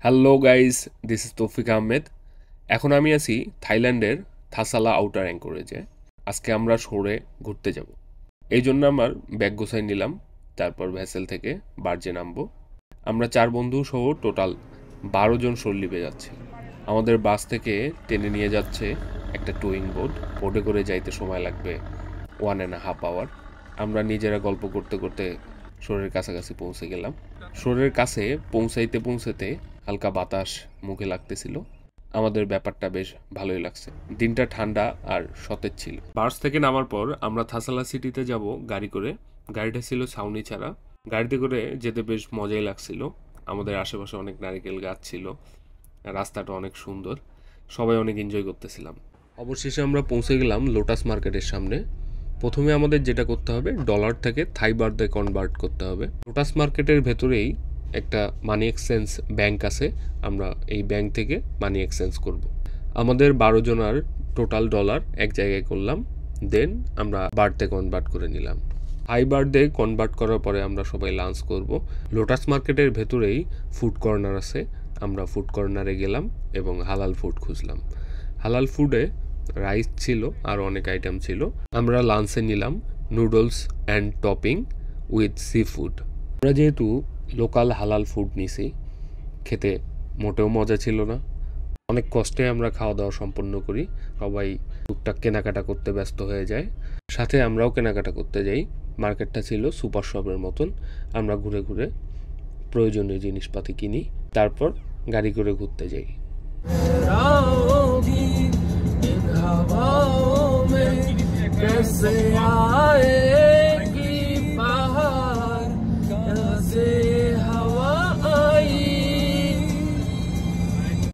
Hello guys, this is তৌফিক আহমেদ। এখন আমি আছি থাইল্যান্ডের থাসালা আউটার অ্যাঙ্করেজে। আজকে আমরা শোরে ঘুরতে যাব। এই জন্য আমার ব্যাগ গোছাই নিলাম, তারপর ভ্যাসেল থেকে বার্জে নামবো। আমরা 4 বন্ধু সহ টোটাল 12 জন শোর লিপে যাচ্ছি। আমাদের বাস থেকে টেনে নিয়ে যাচ্ছে একটা টোয়িং বোটে করে যাইতে সময় লাগবে 1.5 আওয়ার। আমরা নিজেরা গল্প করতে করতে শোরের কাছাকাছি পৌঁছে গেলাম। শোরের কাছে পৌঁছাইতে হালকা বাতাস মুখে লাগতেছিল। আমাদের ব্যাপারটা বেশ ভালোই লাগছে। দিনটা ঠান্ডা আর সতেজ ছিল। বাস থেকে নামার পর আমরা থাসালা সিটিতে যাব গাড়ি করে। গাড়িটা ছিল ছাউনি ছাড়া। গাড়িতে করে যেতে বেশ মজাই লাগছিল। আমাদের আশেপাশে অনেক নারকেল গাছ ছিল, রাস্তাটা অনেক সুন্দর, সবাই অনেক এনজয় করতেছিলাম। অবশেষে আমরা পৌঁছে গেলাম লোটাস মার্কেটের সামনে। প্রথমে আমাদের যেটা করতে হবে, ডলার থেকে থাই বার্থে কনভার্ট করতে হবে। লোটাস মার্কেটের ভেতরেই একটা মানি এক্সচেঞ্জ ব্যাংক আছে, আমরা এই ব্যাংক থেকে মানি এক্সচেঞ্জ করব। আমাদের 12 জনার টোটাল ডলার এক জায়গায় করলাম, দেন আমরা বার্থে কনভার্ট করে নিলাম। থাই বার্থে কনভার্ট করার পরে আমরা সবাই লাঞ্চ করব। লোটাস মার্কেটের ভেতরেই ফুড কর্নার আছে, আমরা ফুড কর্নারে গেলাম এবং হালাল ফুড খুঁজলাম। হালাল ফুডে রাইস ছিল আর অনেক আইটেম ছিল। আমরা লাঞ্চে নিলাম noodles and topping with sea food. আমরা যেহেতু লোকাল হালাল ফুড নিছি, খেতে মোটেও মজা ছিল না। অনেক কষ্টে আমরা খাওয়া দাওয়া সম্পন্ন করি। সবাই টুকটাক কেনাকাটা করতে ব্যস্ত হয়ে যায়, সাথে আমরাও কেনাকাটা করতে যাই। মার্কেটটা ছিল সুপার শপের মতন। আমরা ঘুরে ঘুরে প্রয়োজনীয় জিনিসপাতি কিনি, তারপর গাড়ি করে ঘুরতে যাই। कैसे आए